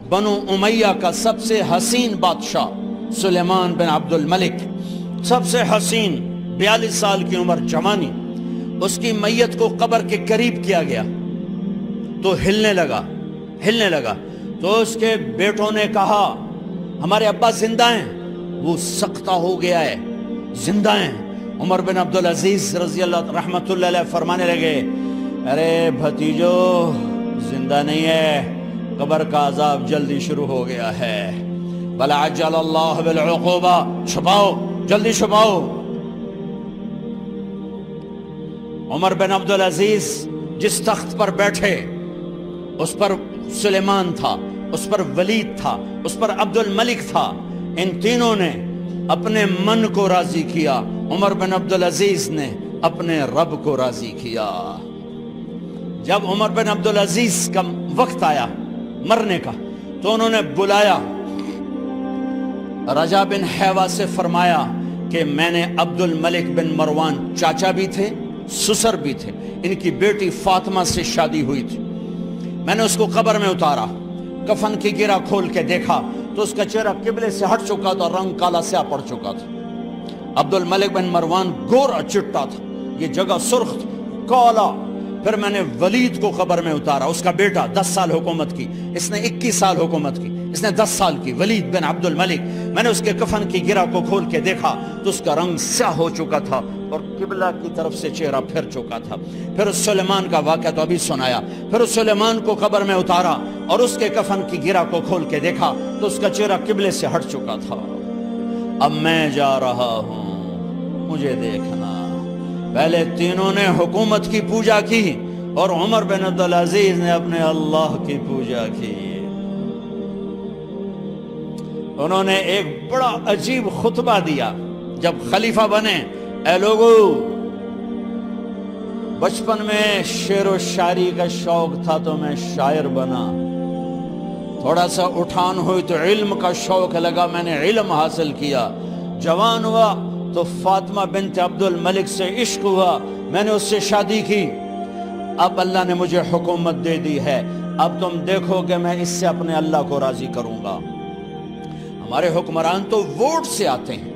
بنو امیہ کا سب سے حسین بادشاہ سلیمان بن عبد الملک، سب سے حسین، 42 سال کی عمر، جوانی، اس کی میت کو قبر کے قریب کیا گیا تو ہلنے لگا تو اس کے بیٹوں نے کہا ہمارے ابا زندہ ہیں، وہ سختہ ہو گیا ہے، زندہ ہیں۔ عمر بن عبدالعزیز رضی اللہ رحمت اللہ علیہ فرمانے لگے ارے بھتیجو زندہ نہیں ہے، قبر کا عذاب جلدی شروع ہو گیا ہے، بل عجل اللہ بالعقوبہ، چھپاؤ، جلدی چھپاؤ۔ عمر بن عبدالعزیز جس تخت پر بیٹھے اس پر سلیمان تھا، اس پر ولید تھا، اس پر عبد الملک تھا، ان تینوں نے اپنے من کو راضی کیا، عمر بن عبدالعزیز نے اپنے رب کو راضی کیا۔ جب عمر بن عبدالعزیز کا وقت آیا مرنے کا تو انہوں نے بلایا رجا بن حیوہ سے، فرمایا کہ میں نے عبد الملک بن مروان چاچا بھی تھے، سسر بھی تھے، ان کی بیٹی فاطمہ سے شادی ہوئی تھی، میں نے اس کو قبر میں اتارا، کفن کی گرہ کھول کے دیکھا تو اس کا چہرہ قبلے سے ہٹ چکا تھا، رنگ کالا سیاہ پڑ چکا تھا۔ عبد الملک بن مروان گورا چٹا تھا، یہ جگہ سرخ تھی، کالا۔ پھر میں نے ولید کو قبر میں اتارا، اس کا بیٹا 10 سال حکومت کی، اس نے 21 سال حکومت کی، اس نے 10 سال کی، ولید بن عبد الملک۔ میں نے اس کے کفن کی گرہ کو کھول کے دیکھا تو اس کا رنگ سیاہ ہو چکا تھا اور قبلہ کی طرف سے چہرہ پھر چکا تھا۔ پھر اس سلیمان کا واقعہ تو ابھی سنایا، پھر اس سلیمان کو قبر میں اتارا اور اس کے کفن کی گرہ کو کھول کے دیکھا تو اس کا چہرہ قبلے سے ہٹ چکا تھا۔ اب میں جا رہا ہوں، مجھے دیکھنا۔ پہلے تینوں نے حکومت کی پوجا کی اور عمر بن عبدالعزیز نے اپنے اللہ کی پوجا کی۔ انہوں نے ایک بڑا عجیب خطبہ دیا جب خلیفہ بنے، اے لوگو، بچپن میں شعر و شاعری کا شوق تھا تو میں شاعر بنا، تھوڑا سا اٹھان ہوئی تو علم کا شوق لگا، میں نے علم حاصل کیا، جوان ہوا تو فاطمہ بنت عبد الملک سے عشق ہوا، میں نے اس سے شادی کی، اب اللہ نے مجھے حکومت دے دی ہے، اب تم دیکھو کہ میں اس سے اپنے اللہ کو راضی کروں گا۔ ہمارے حکمران تو ووٹ سے آتے ہیں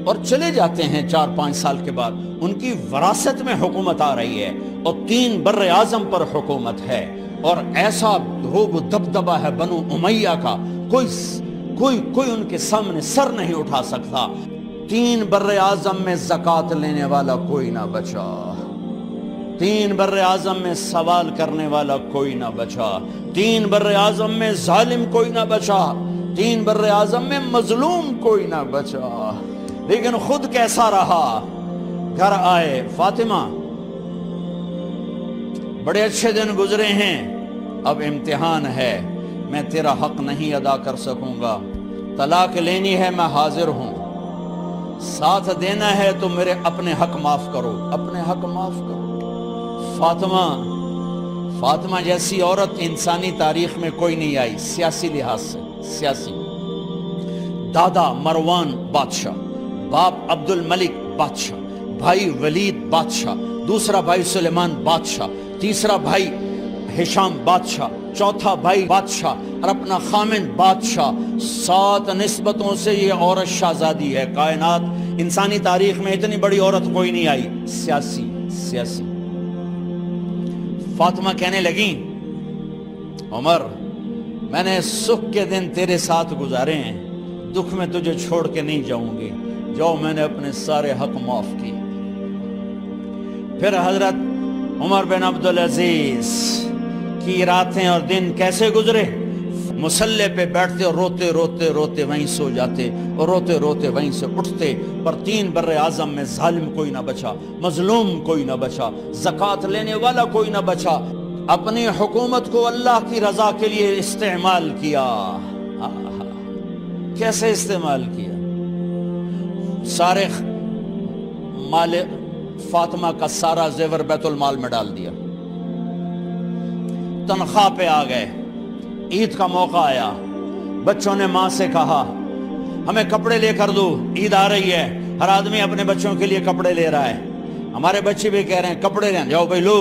اور چلے جاتے ہیں 4-5 سال کے بعد، ان کی وراثت میں حکومت آ رہی ہے اور 3 بر اعظم پر حکومت ہے، اور ایسا روب و دبدبہ ہے بنو امیہ کا، کوئی ان کے سامنے سر نہیں اٹھا سکتا۔ 3 بر اعظم میں زکوٰۃ لینے والا کوئی نہ بچا، 3 بر اعظم میں سوال کرنے والا کوئی نہ بچا، 3 بر اعظم میں ظالم کوئی نہ بچا، 3 بر اعظم میں مظلوم کوئی نہ بچا۔ لیکن خود کیسا رہا؟ گھر آئے، فاطمہ بڑے اچھے دن گزرے ہیں، اب امتحان ہے، میں تیرا حق نہیں ادا کر سکوں گا، طلاق لینی ہے میں حاضر ہوں، ساتھ دینا ہے تو میرے اپنے حق معاف کرو، اپنے حق معاف کرو۔ فاطمہ جیسی عورت انسانی تاریخ میں کوئی نہیں آئی، سیاسی لحاظ سے، سیاسی۔ دادا مروان بادشاہ، باپ عبد الملک بادشاہ، بھائی ولید بادشاہ، دوسرا بھائی سلیمان بادشاہ، تیسرا بھائی ہشام بادشاہ، چوتھا بھائی بادشاہ اور اپنا خامن بادشاہ، 7 نسبتوں سے یہ عورت شہزادی ہے۔ کائنات انسانی تاریخ میں اتنی بڑی عورت کوئی نہیں آئی، سیاسی۔ فاطمہ کہنے لگیں عمر، میں نے سکھ کے دن تیرے ساتھ گزارے ہیں، دکھ میں تجھے چھوڑ کے نہیں جاؤں گی، جو میں نے اپنے سارے حق معاف کیے۔ پھر حضرت عمر بن عبدالعزیز کی راتیں اور دن کیسے گزرے؟ مسلح پہ بیٹھتے اور روتے وہیں سو جاتے اور روتے وہیں سے اٹھتے، پر 3 بر اعظم میں ظالم کوئی نہ بچا، مظلوم کوئی نہ بچا، زکوٰۃ لینے والا کوئی نہ بچا، اپنی حکومت کو اللہ کی رضا کے لیے استعمال کیا۔ کیسے استعمال کیا؟ سارے مال فاطمہ کا سارا زیور بیت المال میں ڈال دیا، تنخواہ پہ آ گئے، عید کا موقع آیا، بچوں نے ماں سے کہا ہمیں کپڑے لے کر دو، عید آ رہی ہے، ہر آدمی اپنے بچوں کے لیے کپڑے لے رہا ہے، ہمارے بچے بھی کہہ رہے ہیں کپڑے لیں، جاؤ بھائی لو۔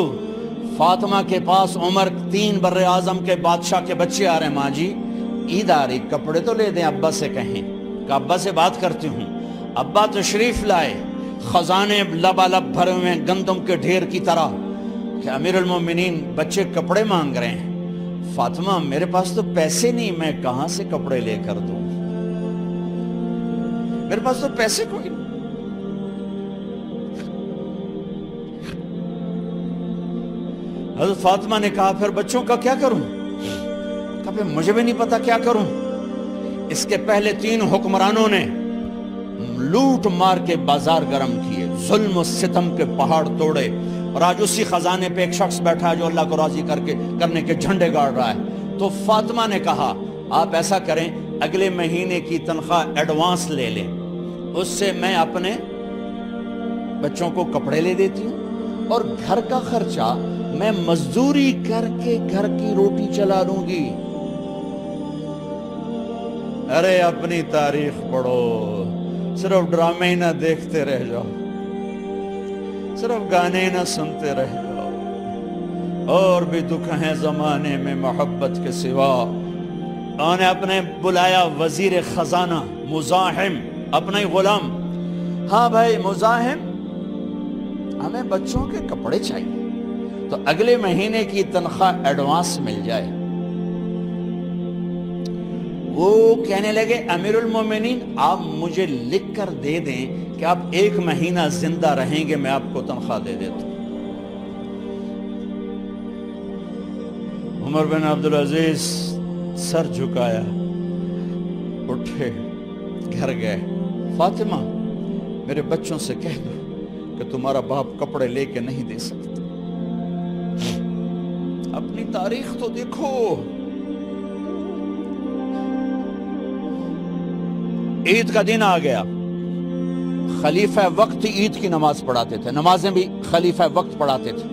فاطمہ کے پاس عمر 3 بر اعظم کے بادشاہ کے بچے آ رہے ہیں، ماں جی عید آ رہی، کپڑے تو لے دیں، ابا سے کہیں کہ ابا سے بات کرتی ہوں۔ ابا تشریف لائے، خزانے لبالب بھرے ہوئے ہیں گندم کے ڈھیر کی طرح، کہ امیر المومنین بچے کپڑے مانگ رہے ہیں۔ فاطمہ میرے پاس تو پیسے نہیں، میں کہاں سے کپڑے لے کر دوں، میرے پاس تو پیسے کوئی نہیں۔ حضرت فاطمہ نے کہا پھر بچوں کا کیا کروں؟ کہا پھر مجھے بھی نہیں پتا کیا کروں۔ اس کے پہلے 3 حکمرانوں نے لوٹ مار کے بازار گرم کیے، ظلم و ستم کے پہاڑ توڑے، اور آج اسی خزانے پہ ایک شخص بیٹھا ہے جو اللہ کو راضی کرنے کے جھنڈے گاڑ رہا ہے۔ تو فاطمہ نے کہا آپ ایسا کریں، اگلے مہینے کی تنخواہ ایڈوانس لے لیں، اس سے میں اپنے بچوں کو کپڑے لے دیتی ہوں، اور گھر کا خرچہ میں مزدوری کر کے گھر کی روٹی چلا دوں گی۔ ارے اپنی تاریخ پڑھو، صرف ڈرامے ہی نہ دیکھتے رہ جاؤ، صرف گانے ہی نہ سنتے رہ جاؤ، اور بھی دکھ ہیں زمانے میں محبت کے سوا۔ انہوں نے اپنے بلایا وزیر خزانہ مزاحم، اپنا ہی غلام، ہاں بھائی مزاحم، ہمیں بچوں کے کپڑے چاہیے، تو اگلے مہینے کی تنخواہ ایڈوانس مل جائے۔ وہ کہنے لگے امیر المومنین آپ مجھے لکھ کر دے دیں کہ آپ 1 مہینہ زندہ رہیں گے، میں آپ کو تنخواہ دے دیتا ہوں۔ عمر بن عبدالعزیز سر جھکایا، اٹھے، گھر گئے، فاطمہ میرے بچوں سے کہہ دو کہ تمہارا باپ کپڑے لے کے نہیں دے سکتا۔ اپنی تاریخ تو دیکھو، عید کا دن آ گیا، خلیفہ وقت عید کی نماز پڑھاتے تھے، نمازیں بھی خلیفہ وقت پڑھاتے تھے۔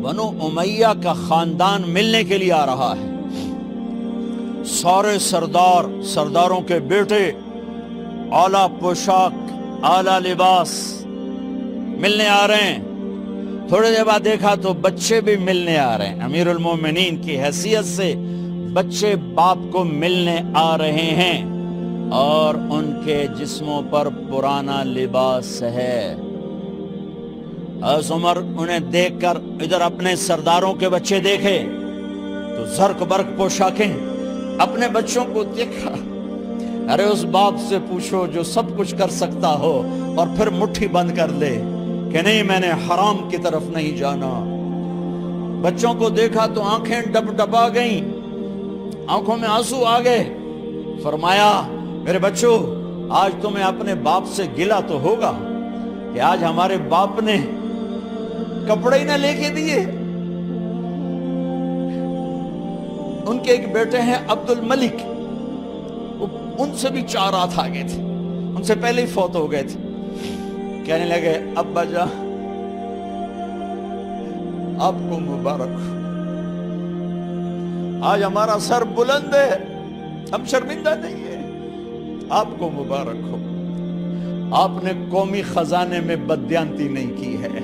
بنو امیہ کا خاندان ملنے کے لیے آ رہا ہے، سارے سرداروں کے بیٹے اعلیٰ پوشاک، اعلیٰ لباس ملنے آ رہے ہیں۔ تھوڑے دیر بعد دیکھا تو بچے بھی ملنے آ رہے ہیں، امیر المومنین کی حیثیت سے بچے باپ کو ملنے آ رہے ہیں، اور ان کے جسموں پر پرانا لباس ہے۔ حضرت عمر انہیں دیکھ کر ادھر اپنے سرداروں کے بچے دیکھے تو زرق برق پوشاکیں، اپنے بچوں کو دیکھا۔ ارے اس باپ سے پوچھو جو سب کچھ کر سکتا ہو اور پھر مٹھی بند کر لے کہ نہیں میں نے حرام کی طرف نہیں جانا۔ بچوں کو دیکھا تو آنکھیں ڈبڈبا گئیں، آنکھوں میں آنسو آ گئے۔ فرمایا میرے بچوں آج تمہیں اپنے باپ سے گلہ تو ہوگا کہ آج ہمارے باپ نے کپڑے ہی نہ لے کے دیے۔ ان کے ایک بیٹے ہیں عبد الملک، ان سے بھی 4 ہاتھ آگے تھے، ان سے پہلے ہی فوت ہو گئے تھے۔ کہنے لگے ابا جان آپ کو مبارک ہو، آج ہمارا سر بلند ہے، ہم شرمندہ نہیں ہیں، آپ کو مبارک ہو، آپ نے قومی خزانے میں بددیانتی نہیں کی ہے،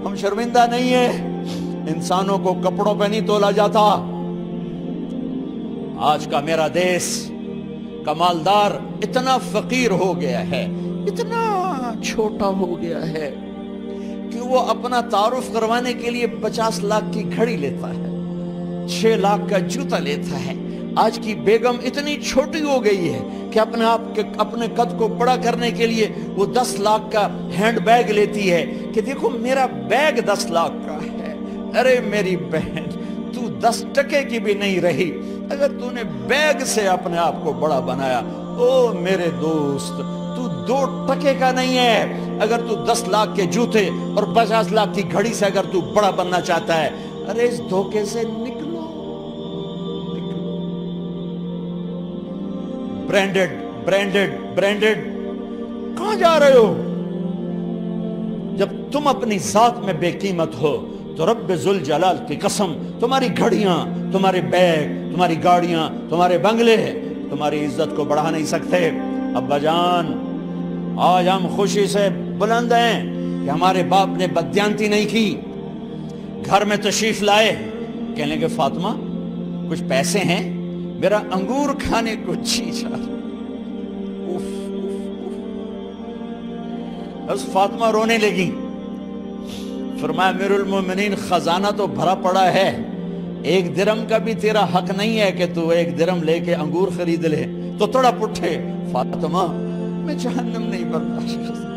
ہم شرمندہ نہیں ہیں، انسانوں کو کپڑوں پہ نہیں تولا جاتا۔ آج کا میرا دیس کا مالدار اتنا فقیر ہو گیا ہے، اتنا چھوٹا ہو گیا ہے کہ وہ اپنا تعارف کروانے کے لیے 50 لاکھ کی گھڑی لیتا ہے، 6 لاکھ کا جوتا لیتا ہے۔ آج کی بیگم اتنی چھوٹی ہو گئی ہے کہ اپنے قد کو بڑا کرنے کے لیے وہ 10 لاکھ کا ہینڈ بیگ لیتی ہے کہ دیکھو میرا بیگ 10 لاکھ کا ہے۔ ارے میری بہن تو 10 ٹکے کی بھی نہیں رہی اگر تو نے بیگ سے اپنے آپ کو بڑا بنایا۔ او میرے دوست تو 2 ٹکے کا نہیں ہے اگر تو 10 لاکھ کے جوتے اور 50 لاکھ کی گھڑی سے اگر تو بڑا بننا چاہتا ہے۔ ارے اس دھوکے سے نکلو۔ برینڈڈ کہاں جا رہے ہو؟ جب تم اپنی ذات میں بے قیمت ہو تو رب ذوالجلال کی قسم تمہاری گھڑیاں، تمہارے بیگ، تمہاری گاڑیاں، تمہارے بنگلے تمہاری عزت کو بڑھا نہیں سکتے۔ ابا جان آج ہم خوشی سے بلند ہیں کہ ہمارے باپ نے بددیانتی نہیں کی۔ گھر میں تشریف لائے، کہنے لگے فاطمہ کچھ پیسے ہیں، میرا انگور کھانے کو جی چاہ۔ بس فاطمہ رونے لگی، فرمایا امیر المومنین خزانہ تو بھرا پڑا ہے، 1 درم کا بھی تیرا حق نہیں ہے کہ تو 1 درم لے کے انگور خرید لے۔ تو تڑپ اٹھے، فاطمہ میں جہنم نہیں برداشت کر سکتا۔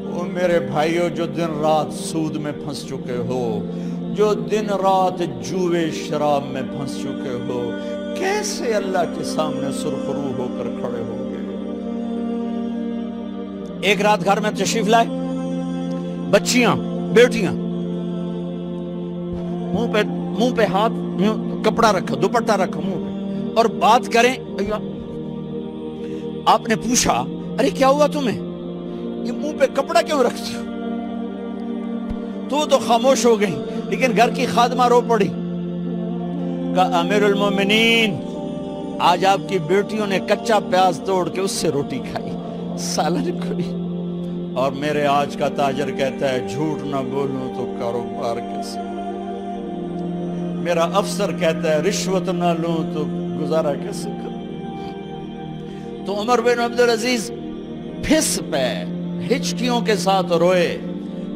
وہ میرے بھائیو جو دن رات سود میں پھنس چکے ہو، جو دن رات جوے شراب میں پھنس چکے ہو، کیسے اللہ کے سامنے سرخرو ہو کر کھڑے ہو گے؟ ایک رات گھر میں تشریف لائے، بچیاں بیٹیاں، منہ پہ ہاتھ، کپڑا رکھا، دوپٹہ رکھا منہ پہ، اور بات کریں۔ آپ نے پوچھا ارے کیا ہوا تمہیں، یہ منہ پہ کپڑا کیوں رکھتی ہو؟ تو خاموش ہو گئی، لیکن گھر کی خادمہ رو پڑی، کہا امیر المومنین آج آپ کی بیٹیوں نے کچا پیاز توڑ کے اس سے روٹی کھائی، سالن کھائی، اور میرے آج کا تاجر کہتا ہے جھوٹ نہ بولوں تو کاروبار کیسے، میرا افسر کہتا ہے رشوت نہ لوں تو گزارا کیسے کروں۔ تو عمر بن عبدالعزیز پھس پہ ہچکیوں کے ساتھ روئے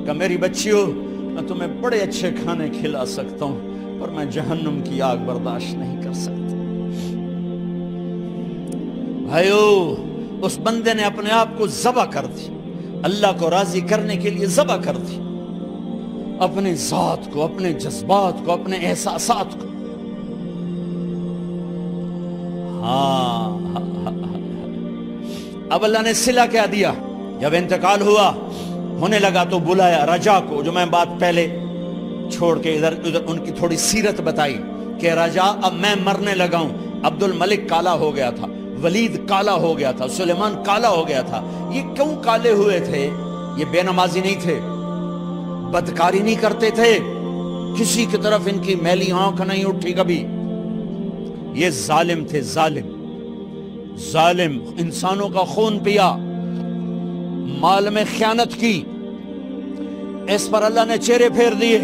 کہ میری بچیوں میں تمہیں بڑے اچھے کھانے کھلا سکتا ہوں، پر میں جہنم کی آگ برداشت نہیں کر سکتا۔ بھائیو، اس بندے نے اپنے آپ کو ذبح کر دی، اللہ کو راضی کرنے کے لیے ذبح کر دی، اپنے ذات کو، اپنے جذبات کو، اپنے احساسات کو۔ اب اللہ نے صلہ کیا دیا، جب انتقال ہوا ہونے لگا تو بلایا رجا کو، جو میں بات پہلے چھوڑ کے ادھر ان کی تھوڑی سیرت بتائی کہ رجا اب میں مرنے لگا ہوں۔ عبد الملک کالا ہو گیا تھا، ولید کالا ہو گیا تھا، سلیمان کالا ہو گیا تھا۔ یہ کیوں کالے ہوئے تھے؟ یہ بے نمازی نہیں تھے، بدکاری نہیں کرتے تھے، کسی کی طرف ان کی میلی آنکھ نہیں اٹھی کبھی۔ یہ ظالم تھے، ظالم، انسانوں کا خون پیا، مال میں خیانت کی، اس پر اللہ نے چہرے پھیر دیے۔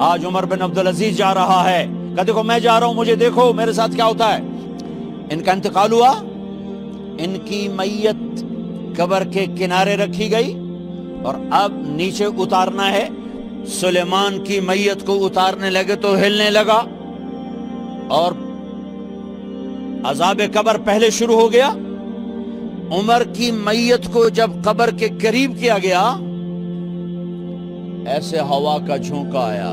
آج عمر بن عبدالعزیز جا رہا ہے کہ دیکھو میں جا رہا ہوں، مجھے دیکھو میرے ساتھ کیا ہوتا ہے۔ ان کا انتقال ہوا، ان کی میت قبر کے کنارے رکھی گئی، اور اب نیچے اتارنا ہے۔ سلیمان کی میت کو اتارنے لگے تو ہلنے لگا، اور عذاب قبر پہلے شروع ہو گیا۔ عمر کی میت کو جب قبر کے قریب کیا گیا، ایسے ہوا کا جھونکا آیا،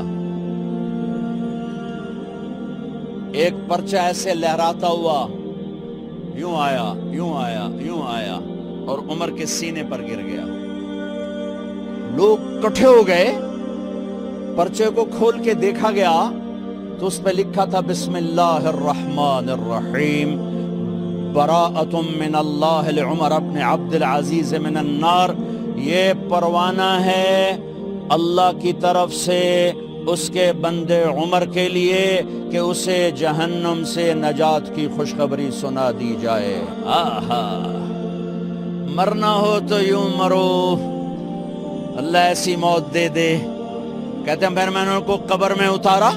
ایک پرچہ ایسے لہراتا ہوا یوں آیا، یوں آیا، یوں آیا، اور عمر کے سینے پر گر گیا۔ لوگ کٹھے ہو گئے، پرچے کو کھول کے دیکھا گیا تو اس پہ لکھا تھا بسم اللہ الرحمن الرحیم، براءۃ من اللہ لعمر ابن عبد العزیز من النار۔ یہ پروانہ ہے اللہ کی طرف سے اس کے بندے عمر کے لیے کہ اسے جہنم سے نجات کی خوشخبری سنا دی جائے۔ آہا، مرنا ہو تو یوں مرو، اللہ ایسی موت دے دے۔ کہتے ہیں پھر میں نے ان کو قبر میں اتارا،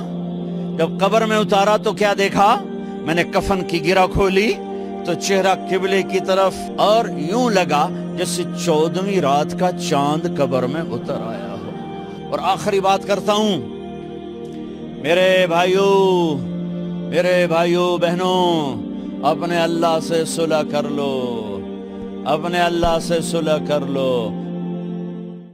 جب قبر میں اتارا تو کیا دیکھا؟ میں نے کفن کی گرہ کھولی تو چہرہ قبلے کی طرف، اور یوں لگا جیسے 14ویں رات کا چاند قبر میں اتر آیا ہو۔ اور آخری بات کرتا ہوں، میرے بھائیوں بہنوں، اپنے اللہ سے صلح کر لو، اپنے اللہ سے صلح کر لو۔